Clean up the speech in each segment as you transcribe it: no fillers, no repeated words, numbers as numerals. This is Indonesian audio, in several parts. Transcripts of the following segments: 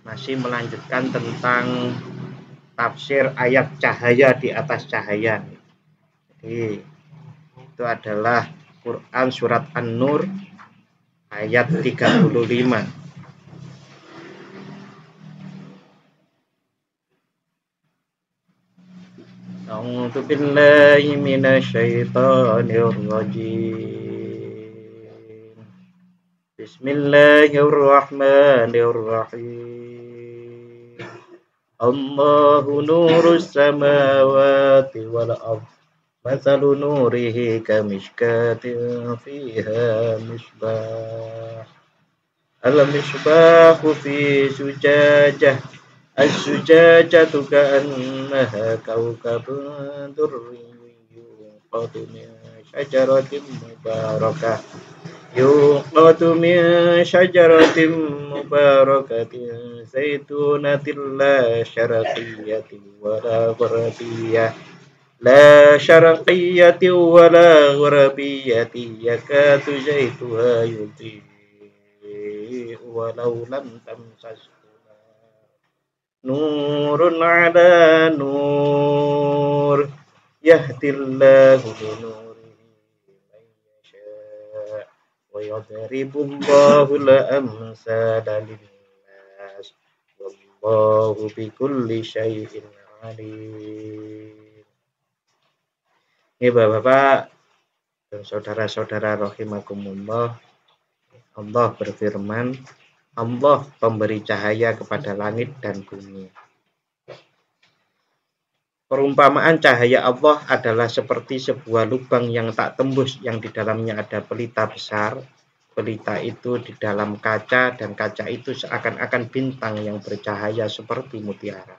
masih melanjutkan tentang tafsir ayat cahaya di atas cahaya. Jadi itu adalah Quran surat An-Nur ayat 35. A'udzu billahi minasyaitonir rajim. Bismillahirrahmanirrahim. Allahu nurus samawati wal ardh. Mathalu nurihi kamishkatin fiha misbah. Al-misbahu fi zujajah. Az-zujajatu ka'annaha kawkabun durriyyun yuqadu min syajaratin mubarakah. Yuqadu min syajaratin mubarakatin zaitunatin la syarqiyyatin wala gharbiyah. La syarqiyyatin wala gharbiyyatin yakadu zaituha yudhi'u walau lam tamsashu nurun ala nur yahdillahu binurihi man yasha' wa yadribullahu al-amsala lin-nas wallahu bikulli syai'in alim. Ini Bapak-bapak dan saudara-saudara rahimakumullah, Allah berfirman, Allah pemberi cahaya kepada langit dan bumi. Perumpamaan cahaya Allah adalah seperti sebuah lubang yang tak tembus, yang di dalamnya ada pelita besar. Pelita itu di dalam kaca, dan kaca itu seakan-akan bintang yang bercahaya seperti mutiara,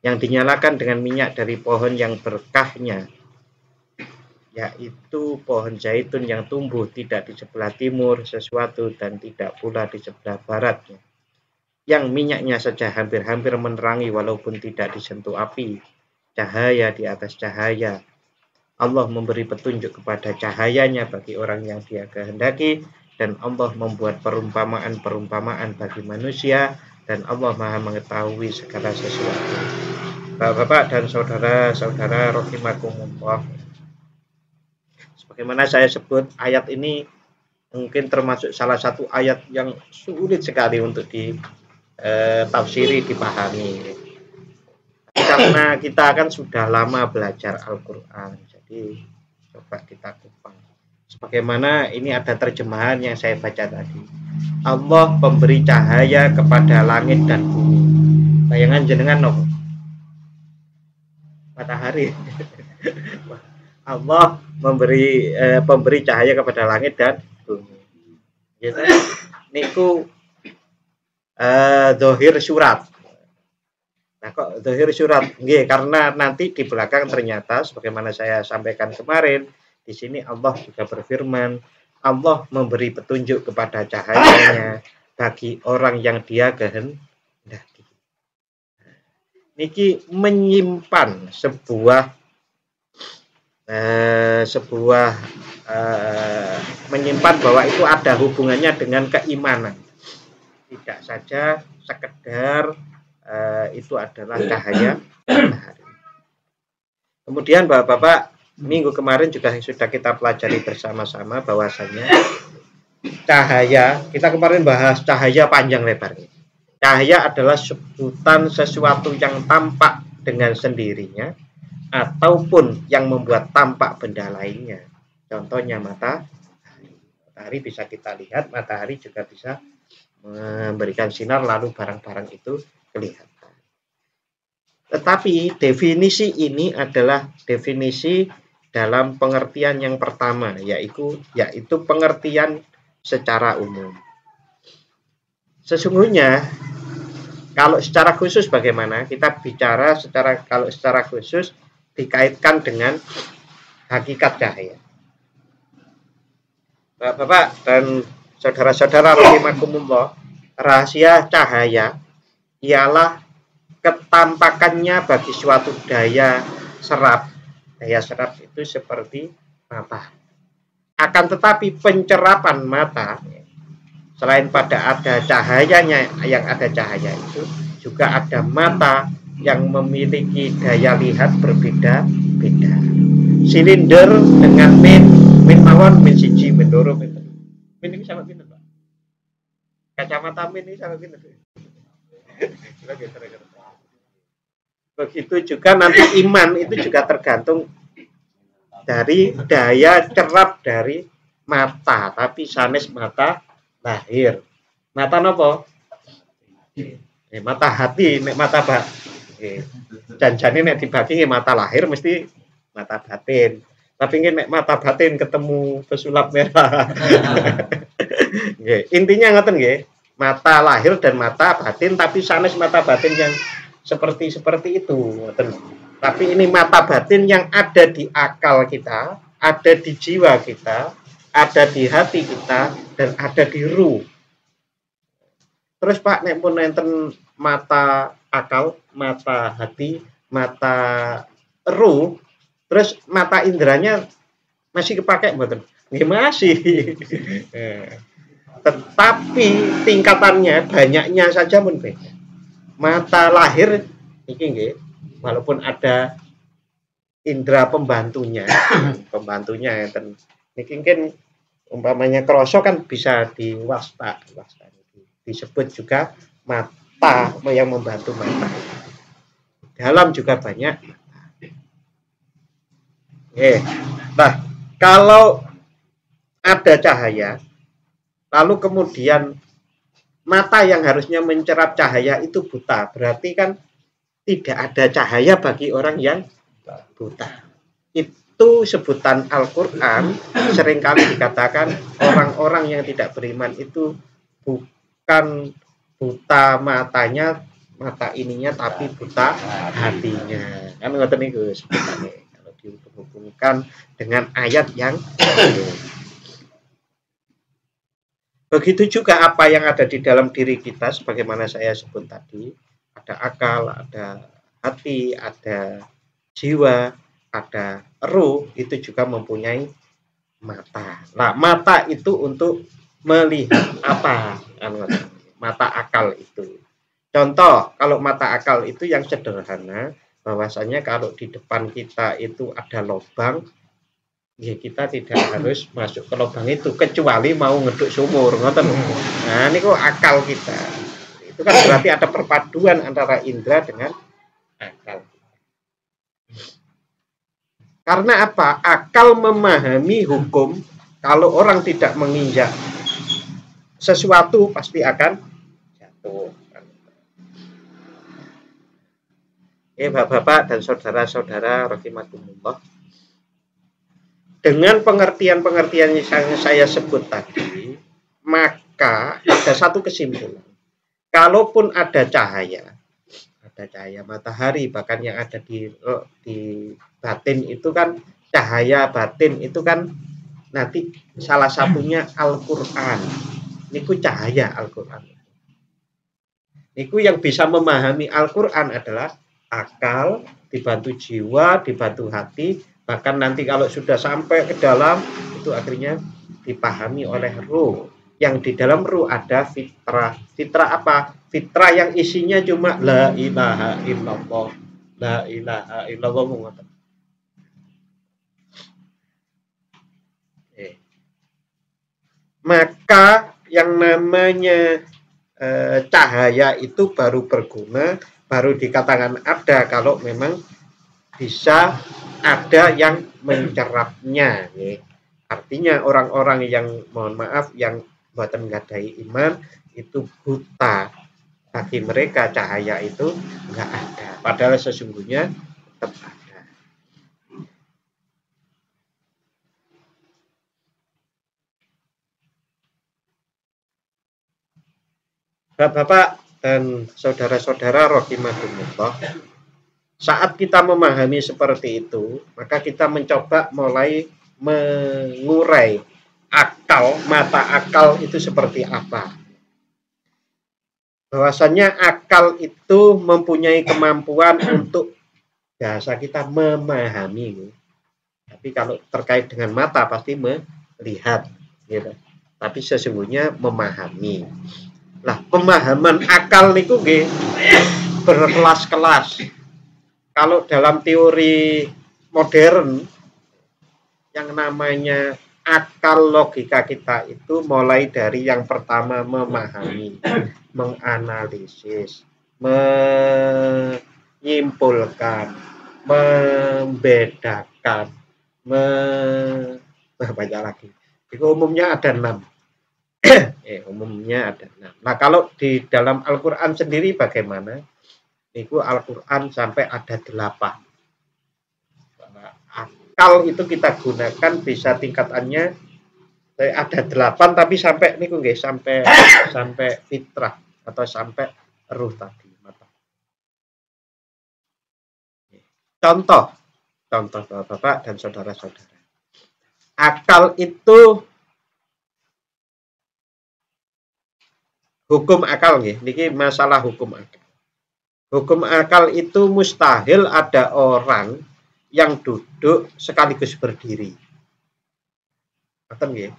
yang dinyalakan dengan minyak dari pohon yang berkahnya, yaitu pohon zaitun yang tumbuh tidak di sebelah timur sesuatu dan tidak pula di sebelah baratnya, yang minyaknya saja hampir-hampir menerangi walaupun tidak disentuh api. Cahaya di atas cahaya. Allah memberi petunjuk kepada cahayanya bagi orang yang Dia kehendaki, dan Allah membuat perumpamaan-perumpamaan bagi manusia, dan Allah Maha mengetahui segala sesuatu. Bapak-bapak dan saudara-saudara rahimakumullah, bagaimana saya sebut, ayat ini mungkin termasuk salah satu ayat yang sulit sekali untuk ditafsiri, dipahami. Karena kita kan sudah lama belajar Al-Quran, jadi coba kita kupas. Sebagaimana ini ada terjemahan yang saya baca tadi. Allah pemberi cahaya kepada langit dan bumi. Bayangan jenengan no? Matahari. Allah pemberi cahaya kepada langit dan bumi. Jadi niku zahir surat. Nah kok zahir surat? Nggih, karena nanti di belakang ternyata sebagaimana saya sampaikan kemarin, di sini Allah juga berfirman, Allah memberi petunjuk kepada cahayanya bagi orang yang Dia kehendaki. Niki menyimpan menyimpan bahwa itu ada hubungannya dengan keimanan, tidak saja sekedar itu adalah cahaya matahari. Kemudian Bapak-bapak, minggu kemarin juga sudah kita pelajari bersama-sama bahwasanya cahaya, kita kemarin bahas cahaya panjang lebar. Cahaya adalah sebutan sesuatu yang tampak dengan sendirinya ataupun yang membuat tampak benda lainnya. Contohnya matahari. Matahari bisa kita lihat, matahari juga bisa memberikan sinar lalu barang-barang itu kelihatan. Tetapi definisi ini adalah definisi dalam pengertian yang pertama, yaitu pengertian secara umum. Sesungguhnya kalau secara khusus bagaimana? Kita bicara kalau secara khusus dikaitkan dengan hakikat cahaya. Bapak dan saudara-saudara rahimakumullah, rahasia cahaya ialah ketampakannya bagi suatu daya serap. Daya serap itu seperti mata. Akan tetapi pencerapan mata Selain pada ada cahayanya, yang ada cahaya itu juga ada mata yang memiliki daya lihat berbeda-beda. Silinder dengan min mawon, min siji, min loro, min telu. Min ini sama pinten, Pak? Kacamata min ini sama pinten? Begitu juga nanti iman itu juga tergantung dari daya cerap dari mata, tapi sanes mata lahir. Mata nopo? Mata hati, nek mata janjane nek dibagi mata lahir mesti mata batin. Tapi nek mata batin ketemu pesulap merah. Intinya ngoten nggih, mata lahir dan mata batin, tapi sanes mata batin yang seperti itu, ngoten. Tapi ini mata batin yang ada di akal kita, ada di jiwa kita, ada di hati kita, dan ada di ruh. Terus Pak, nek pun enten mata akal, mata hati, mata ruh, terus mata inderanya masih kepakai mboten? Nggih masih. Tetapi tingkatannya, banyaknya saja pun beda. Mata lahir iki nggih, walaupun ada indera pembantunya enten niki kan umpamanya kroso kan bisa diwasta disebut juga mata yang membantu mata. Dalam juga banyak. Nah, kalau ada cahaya lalu kemudian mata yang harusnya mencerap cahaya itu buta, berarti kan tidak ada cahaya bagi orang yang buta. Itu sebutan Al-Quran seringkali dikatakan orang-orang yang tidak beriman itu bukan buta matanya, mata ininya, tapi buta hatinya. Kan ngoten niku sebutannya kalau dihubungkan dengan ayat yang begitu juga apa yang ada di dalam diri kita, sebagaimana saya sebut tadi, ada akal, ada hati, ada jiwa, ada ruh, itu juga mempunyai mata. Nah, mata itu untuk melihat apa? Mata akal itu. Contoh, kalau mata akal itu yang sederhana, bahwasanya kalau di depan kita itu ada lubang, ya kita tidak harus masuk ke lubang itu kecuali mau ngeduk sumur, ngoten. Nah, ini kok akal kita. Itu kan berarti ada perpaduan antara indera dengan akal. Karena apa? Akal memahami hukum, kalau orang tidak menginjak sesuatu pasti akan jatuh. Bapak-bapak dan saudara-saudara rahimakumullah, dengan pengertian-pengertian yang saya sebut tadi, maka ada satu kesimpulan. Kalaupun ada cahaya matahari, bahkan yang ada di batin itu kan, cahaya batin itu kan nanti salah satunya Al-Quran. Niku cahaya Al-Quran. Niku yang bisa memahami Al-Quran adalah akal, dibantu jiwa, dibantu hati. Bahkan nanti kalau sudah sampai ke dalam, itu akhirnya dipahami oleh ruh. Yang di dalam ruh ada fitrah. Fitrah apa? Fitrah yang isinya cuma la ilaha illallah. La ilaha illallah. Maka yang namanya cahaya itu baru berguna, baru dikatakan ada kalau memang bisa ada yang mencerapnya. Artinya orang-orang yang, mohon maaf, yang buatan nggadahi iman itu buta. Bagi mereka cahaya itu enggak ada, padahal sesungguhnya tetap ada. Bapak-bapak dan saudara-saudara rahimakumullah, saat kita memahami seperti itu, maka kita mencoba mulai mengurai akal, mata akal itu seperti apa. Bahwasanya akal itu mempunyai kemampuan untuk, bahasa kita, memahami. Tapi kalau terkait dengan mata pasti melihat, gitu. tapi sesungguhnya memahami. Lah, pemahaman akal niku nggih berkelas-kelas. Kalau dalam teori modern yang namanya akal logika kita itu mulai dari yang pertama memahami, menganalisis, menyimpulkan, membedakan, banyak lagi. Itu umumnya ada 6. Umumnya ada 6. Nah, kalau di dalam Al-Qur'an sendiri bagaimana? Itu Al-Qur'an sampai ada 8. Akal itu kita gunakan bisa tingkatannya ada 8 tapi sampai niku nggih sampai fitrah atau sampai ruh tadi. Contoh Bapak dan saudara-saudara. Akal itu hukum akal nggih, niki masalah hukum akal. Hukum akal itu mustahil ada orang yang duduk sekaligus berdiri. Ngoten nggih.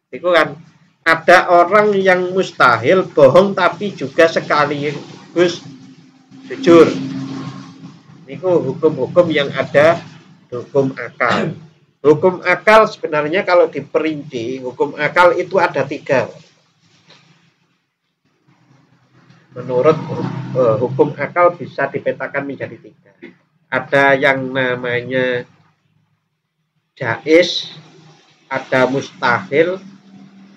Itu kan ada orang yang mustahil bohong tapi juga sekaligus jujur. Niku hukum-hukum yang ada hukum akal. Hukum akal sebenarnya kalau diperinci, hukum akal itu ada 3. Menurut hukum akal bisa dipetakan menjadi 3. Ada yang namanya jaiz, ada mustahil,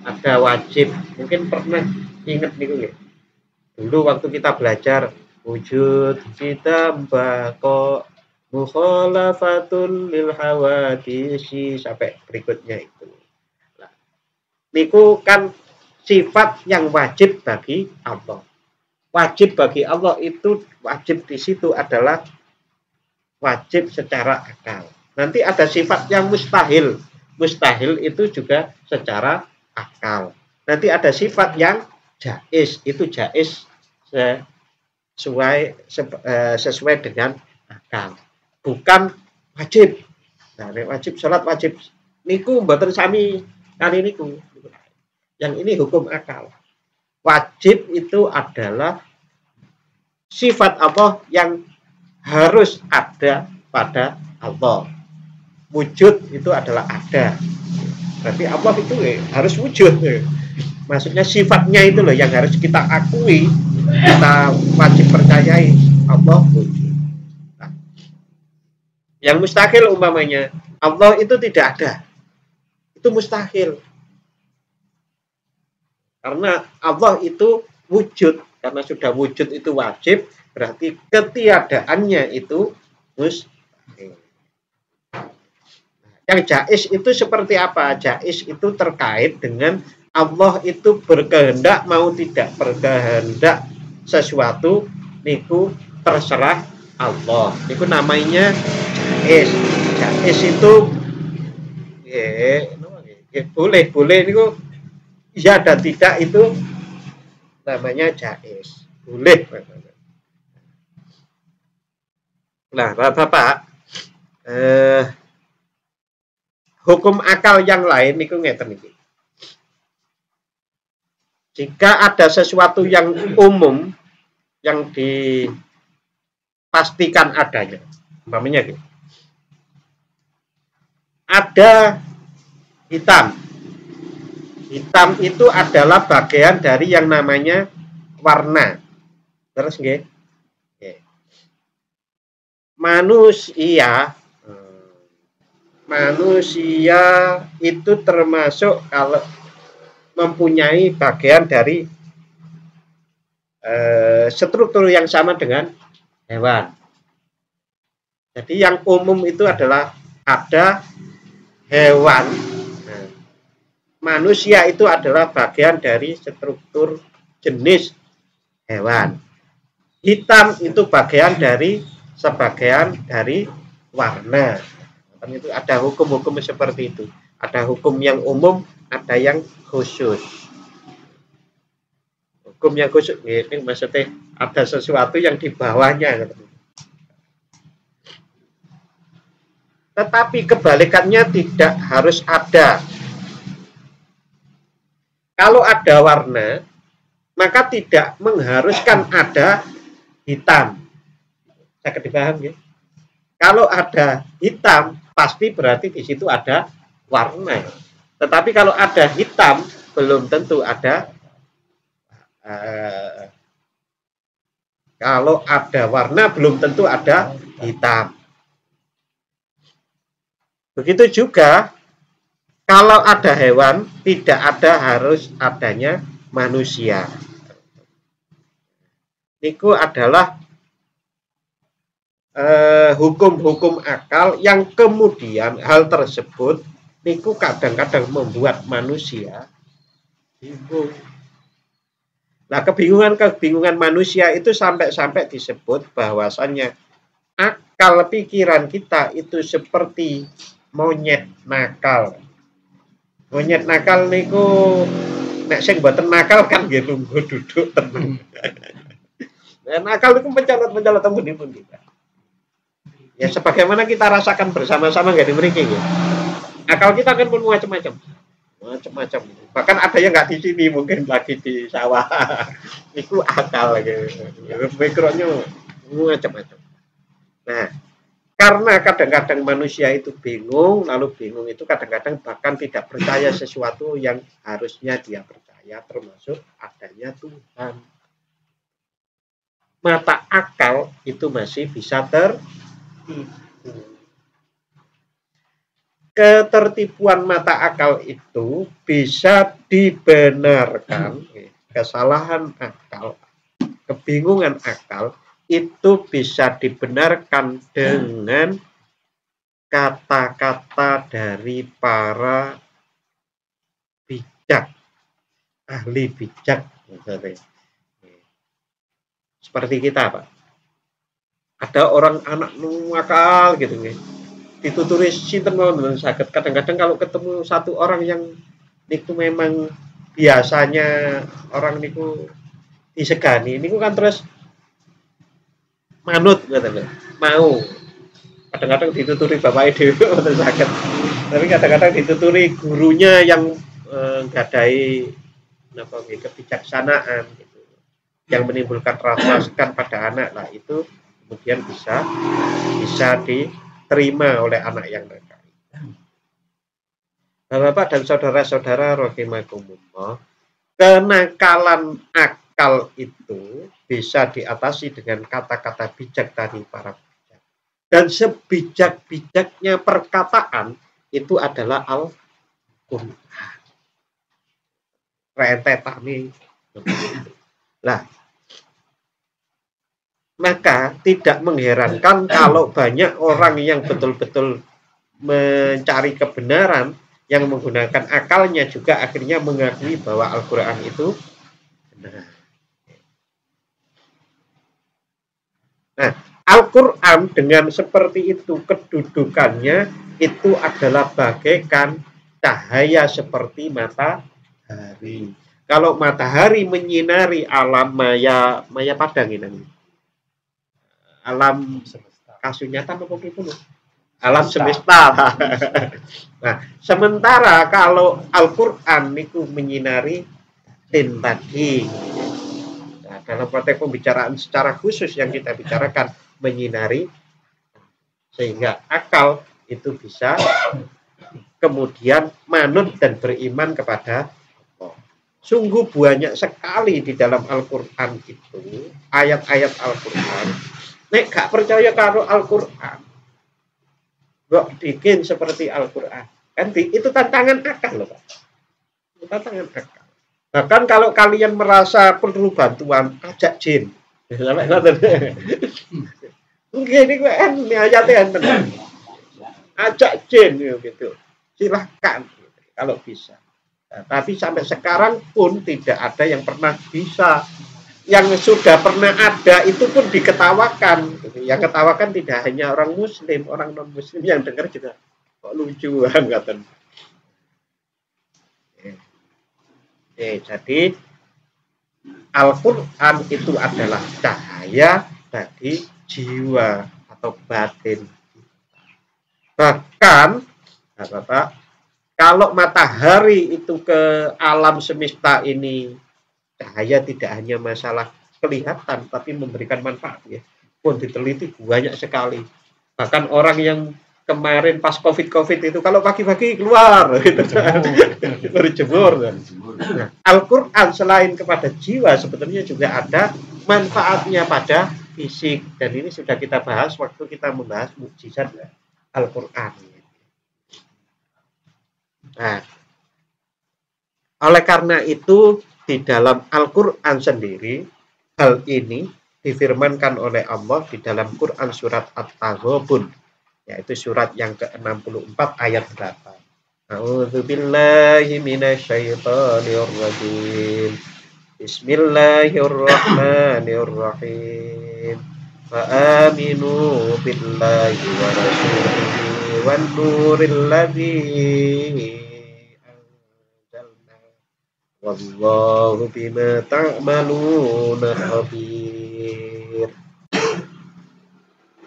ada wajib. Mungkin pernah ingat niku nggih. Dulu waktu kita belajar wujud kita bako mukhalafatul lil hawadisi sampai berikutnya itu. Nah, niku kan sifat yang wajib bagi Allah. Wajib bagi Allah itu wajib di situ adalah wajib secara akal. Nanti ada sifat yang mustahil. Mustahil itu juga secara akal. Nanti ada sifat yang jaiz. Itu jaiz sesuai dengan akal. Bukan wajib. Nah, wajib salat wajib niku mboten sami kali niku. Yang ini hukum akal. Wajib itu adalah sifat Allah yang harus ada pada Allah. Wujud itu adalah ada. Berarti Allah itu harus wujud. Maksudnya sifatnya itu loh yang harus kita akui, kita wajib percayai Allah wujud. Nah, yang mustahil umpamanya Allah itu tidak ada. Itu mustahil. Karena Allah itu wujud. Karena sudah wujud itu wajib, berarti ketiadaannya itu mustahil. Yang jaiz itu seperti apa? Jaiz itu terkait dengan Allah itu berkehendak mau tidak berkehendak sesuatu niku terserah Allah. Niku namanya jaiz. Jaiz itu boleh niku ya dan tidak itu namanya jaiz. Boleh. Nah, Bapak, hukum akal yang lain niku ngeten iki. Jika ada sesuatu yang umum yang dipastikan adanya, umpamanya gitu. Ada hitam. Hitam itu adalah bagian dari yang namanya warna. Terus nggih. Manusia itu termasuk kalau mempunyai bagian dari struktur yang sama dengan hewan. Jadi yang umum itu adalah ada hewan. Nah, manusia itu adalah bagian dari struktur jenis hewan. Hitam itu bagian dari sebagian dari warna. Itu ada hukum-hukum seperti itu. Ada hukum yang umum, ada yang khusus. Hukum yang khusus ini maksudnya ada sesuatu yang di bawahnya. Tetapi kebalikannya tidak harus ada. Kalau ada warna, maka tidak mengharuskan ada hitam. Saya dipaham ya? Kalau ada hitam, pasti berarti di situ ada warna. Tetapi kalau ada hitam, belum tentu ada. Kalau ada warna, belum tentu ada hitam. Begitu juga kalau ada hewan, tidak ada harus adanya manusia. Niku adalah hukum-hukum akal yang kemudian hal tersebut niku kadang-kadang membuat manusia bingung. Nah, kebingungan manusia itu sampai-sampai disebut bahwasannya akal pikiran kita itu seperti monyet nakal. Monyet nakal niku nek sing mboten nakal kan nggih lungguh duduk tenang. Nah, nakal niku mencolot-mencolot tembun-tembun kita. Ya sebagaimana kita rasakan bersama-sama nggak di mriki ya. Akal kita kan pun macam-macam. Macam-macam. Bahkan ada yang nggak di sini, mungkin lagi di sawah. Itu akal gitu. Mikronya macam-macam. Nah, karena kadang-kadang manusia itu bingung, lalu bingung itu kadang-kadang bahkan tidak percaya sesuatu yang harusnya dia percaya, termasuk adanya Tuhan. Mata akal itu masih bisa ketertipuan mata akal itu bisa dibenarkan. Kesalahan akal, kebingungan akal itu bisa dibenarkan dengan kata-kata dari para bijak, ahli bijak. Seperti kita, Pak. Ada orang anak nakal gitu nih. Dituturi sinten mawon saged. Kadang-kadang kalau ketemu satu orang yang niku memang biasanya orang niku disegani, niku kan terus manut ngoten lho. Mau. Kadang-kadang dituturi bapak dhewe mboten saged. Tapi kadang-kadang dituturi gurunya yang gadai napa kebijaksanaan gitu. Yang menimbulkan rasa segan pada anak lah itu kemudian bisa diterima oleh anak yang nakal. Bapak dan saudara-saudara rahimakumullah, kenakalan akal itu bisa diatasi dengan kata-kata bijak dari para bijak. Dan sebijak-bijaknya perkataan itu adalah Al-Qur'an. Rentetane. Lah, maka tidak mengherankan kalau banyak orang yang betul-betul mencari kebenaran yang menggunakan akalnya juga akhirnya mengakui bahwa Al-Quran itu benar. Nah, Al-Quran dengan seperti itu kedudukannya itu adalah bagaikan cahaya seperti matahari. Kalau matahari menyinari alam maya padang ini. Alam kasunyatan apa gitu loh. Alam semesta. Nah, sementara kalau Al-Qur'an itu menyinari tin tadi. Nah, dalam konteks pembicaraan secara khusus yang kita bicarakan menyinari sehingga akal itu bisa kemudian manut dan beriman kepada Allah. Sungguh banyak sekali di dalam Al-Qur'an itu ayat-ayat Al-Qur'an. Nek gak percaya karo Al-Qur'an, kok bikin seperti Al-Qur'an. Kan itu tantangan akal loh, Pak. Itu tantangan akal. Bahkan kalau kalian merasa perlu bantuan, ajak jin. Mungkin ini ayatnya tenang. Ajak jin gitu. Silahkan gitu, kalau bisa. Nah, tapi sampai sekarang pun tidak ada yang pernah bisa. Yang sudah pernah ada itu pun diketawakan. Yang ketawakan tidak hanya orang Muslim, orang non Muslim yang dengar juga kok lucu kan. Jadi Al-Quran itu adalah cahaya bagi jiwa atau batin. Bahkan, Bapak, Kalau matahari itu ke alam semesta ini, cahaya tidak hanya masalah kelihatan, tapi memberikan manfaat ya. Pun diteliti banyak sekali. Bahkan orang yang kemarin pas COVID itu kalau pagi-pagi keluar gitu. Berjemur. Nah, Al-Quran selain kepada jiwa sebetulnya juga ada manfaatnya pada fisik, dan ini sudah kita bahas waktu kita membahas mukjizat Al-Quran. Nah, oleh karena itu di dalam Al-Quran sendiri hal ini difirmankan oleh Allah di dalam Quran surat At-Taghabun, yaitu surat yang ke-64 ayat 8. A'udzu billahi minasyaitonir rajim. Bismillahirrahmanirrahim. Fa aminu billahi wa rasulihi wan nuril ladzi anzalna. Wallahu bima ta'maluna khabir.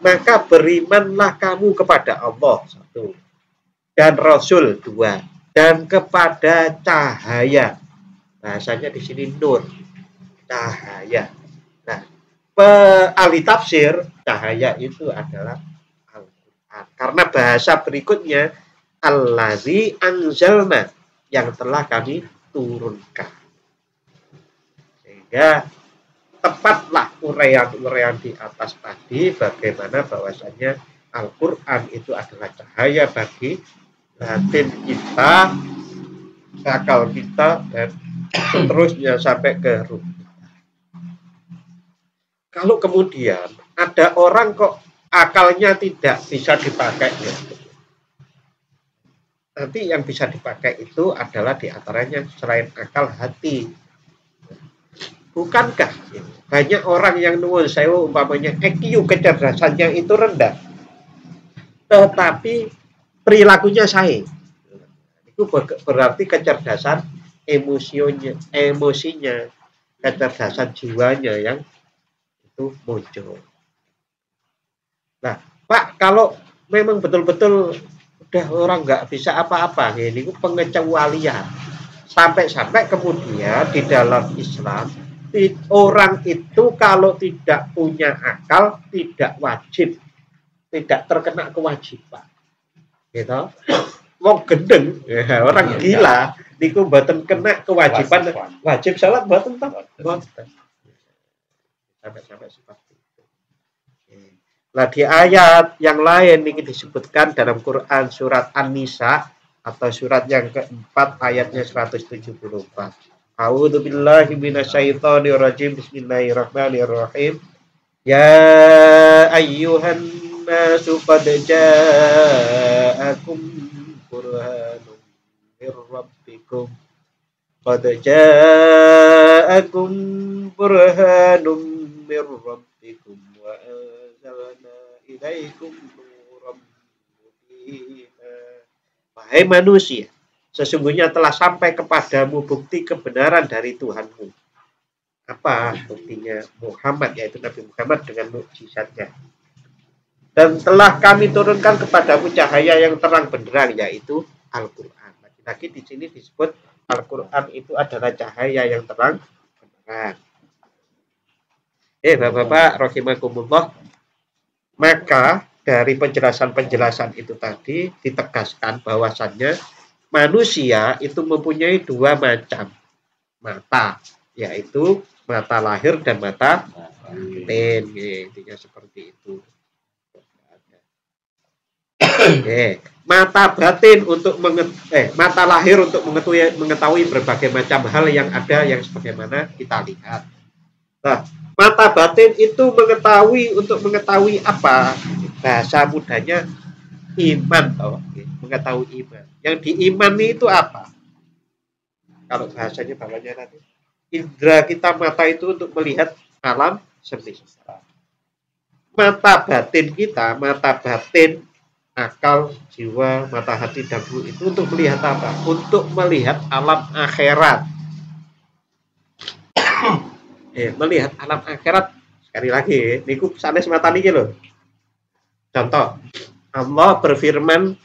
Maka berimanlah kamu kepada Allah, satu, dan Rasul, dua, dan kepada cahaya. Bahasanya di sini nur, cahaya. Nah, ahli tafsir cahaya itu adalah Al-Quran. Karena bahasa berikutnya allazi anzalna, yang telah kami turunkan. Sehingga tepatlah uraian-uraian di atas tadi bagaimana bahwasanya Al-Quran itu adalah cahaya bagi batin kita, akal kita, dan seterusnya sampai ke ruh. Kalau kemudian ada orang kok akalnya tidak bisa dipakai, ya, nanti yang bisa dipakai itu adalah diantaranya selain akal, hati. Bukankah banyak orang yang nuwun sewu umpamanya IQ kecerdasannya itu rendah, tetapi perilakunya sae. Itu berarti kecerdasan emosinya, kecerdasan jiwanya yang itu muncul. Nah, Pak, kalau memang betul-betul udah orang nggak bisa apa-apa, ini pengecualian. Sampai-sampai kemudian di dalam Islam orang itu kalau tidak punya akal tidak wajib, tidak terkena kewajiban, gitu. Wong gendeng, ya, orang gila, niku mboten kena kewajiban wajib salat mboten toh, mboten. Sampai seperti itu. Nah, di ayat yang lain ini disebutkan dalam Quran surat An-Nisa atau surat yang keempat ayatnya 174. A'udzu billahi minasyaitonir rajim. Bismillahirrahmanirrahim. Ya ayyuhan nasu qad ja'akum burhanun mir rabbikum. Qad ja'akum burhanun mir rabbikum wa anzalna ilaikum nuran mubina. Wahai manusia, sesungguhnya telah sampai kepadamu bukti kebenaran dari Tuhanmu. Apa buktinya? Muhammad, yaitu Nabi Muhammad dengan mukjizatnya. Dan telah kami turunkan kepadamu cahaya yang terang benderang, yaitu Al-Quran. Lagi-lagi di sini disebut Al-Quran itu adalah cahaya yang terang benderang. Bapak-bapak, rahimakumullah, maka dari penjelasan-penjelasan itu tadi ditegaskan bahwasannya manusia itu mempunyai dua macam mata, yaitu mata lahir dan mata batin. Intinya seperti itu. Mata batin untuk mata lahir untuk mengetahui berbagai macam hal yang ada yang sebagaimana kita lihat. Nah, mata batin itu mengetahui apa? Bahasa mudanya iman, mengetahui iman. Yang diimani itu apa? Kalau bahasanya bawahnya nanti, indera kita mata itu untuk melihat alam semesta. Mata batin kita, mata batin, akal, jiwa, mata hati dan ruh itu untuk melihat apa? Untuk melihat alam akhirat. Melihat alam akhirat, sekali lagi, niku sanes mata niki lho. Contoh, Allah berfirman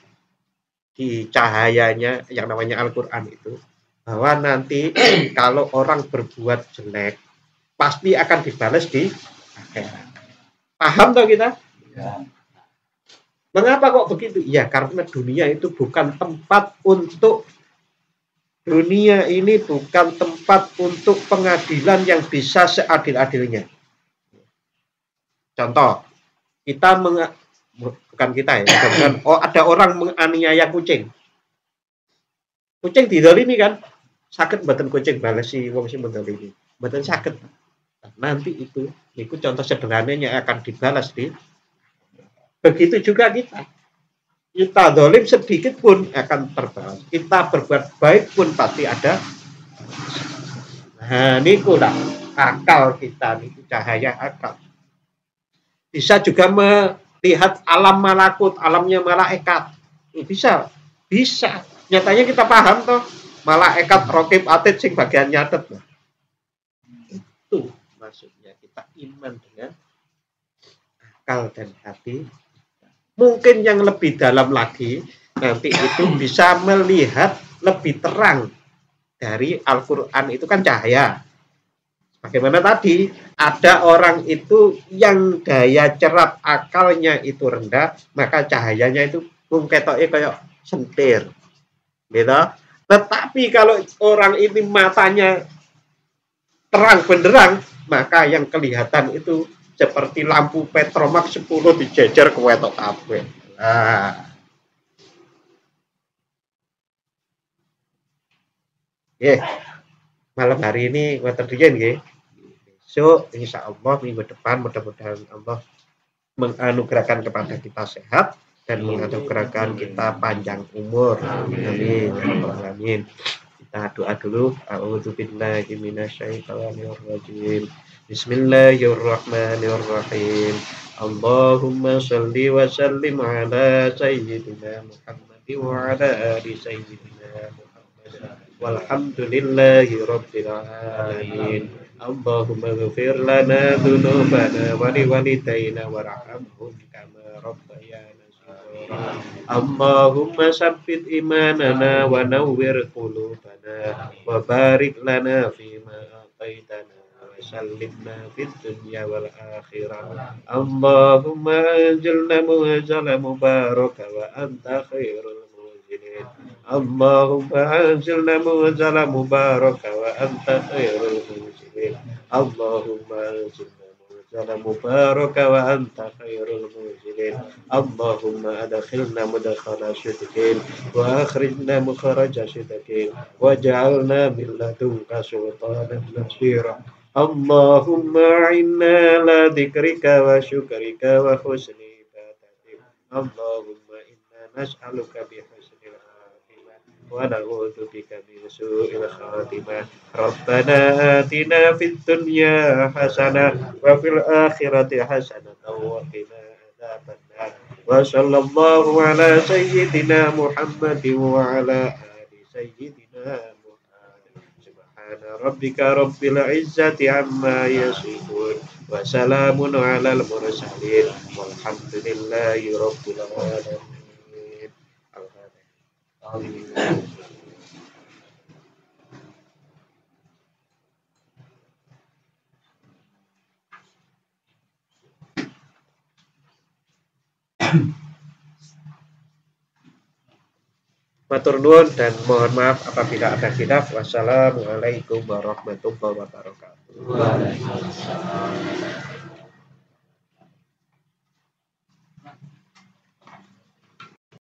di cahayanya yang namanya Al-Quran itu, bahwa nanti kalau orang berbuat jelek pasti akan dibalas di akhirat. Paham toh kita? Ya. Mengapa kok begitu? Ya karena dunia itu bukan tempat untuk pengadilan yang bisa seadil-adilnya. Contoh, ada orang menganiaya kucing. Kucing didolimi kan? Sakit mboten kucing balesi wong sing mendolimi. Mboten sakit. Nanti itu contoh sederhananya akan dibalas di. Begitu juga kita dolim sedikit pun akan terbalas. Kita berbuat baik pun pasti ada. Nah, niku lah akal kita, niku cahaya akal. Bisa juga melihat alam malakut, alamnya malaikat. Bisa. Nyatanya kita paham toh, malaikat raqib atid sing bagian nyatet. Itu maksudnya kita iman dengan akal dan hati. Mungkin yang lebih dalam lagi nanti itu bisa melihat lebih terang dari Al-Quran, itu kan cahaya. Bagaimana tadi ada orang itu yang daya cerap akalnya itu rendah, maka cahayanya itu ketoknya kayak sentir, gitu. Tetapi kalau orang ini matanya terang benderang, maka yang kelihatan itu seperti lampu Petromax 10 dijejer ke wetok kabeh. Nah. Malam hari ini ngoten riyen nggih. Besok insyaallah minggu depan mudah-mudahan Allah menganugerahkan kepada kita sehat dan menganugerahkan kita panjang umur. Amin. Amin. Kita doa dulu. A'udzubillahi minasyaitonir rajim. Bismillahirrahmanirrahim. Allahumma shalli wa sallim ala sayyidina Muhammad wa ala ali sayyidina Muhammad. Walhamdulillahi rabbil alamin. Allahumma ghfir lana dhunubana wa liwalidayna warhamhum kama rabbayana shighara. Allahumma sabbit imanana wa nawwir qulubana wa barik lana fima ataitana wa sallimna fid dunya wal akhirah. Allahumma anzilna munzalan mubaraka wa anta khairul munzilin. Allahumma anzilna munzalan mubaraka wa anta khairul munzilin. Allahumma anzilna munzalan mubaraka wa anta khairul munzilin. Allahumma adkhilna mudkhala sidqin wa akhrijna mukhraja sidqin waj'alna min ladunka sultanan nasira. Allahumma inna ala dzikrika wa syukrika wa husni ibadatik. Allahumma inna nas'aluka bi husnil khatimah wa na'udzu bika min su'il khatimah. Rabbana atina fid dunya hasanah wa fil akhirati hasanah wa qina adzabannar. Wa sallallahu ala sayyidina Muhammadin wa ala ali sayyidina Subhana rabbika rabbil izzati amma yasifun wa salamun alal mursalin walhamdulillahi rabbil alamin. Amin. Matur nuwun dan mohon maaf apabila ada khilaf. Wassalamualaikum warahmatullahi wabarakatuh. Waalaikumsalam.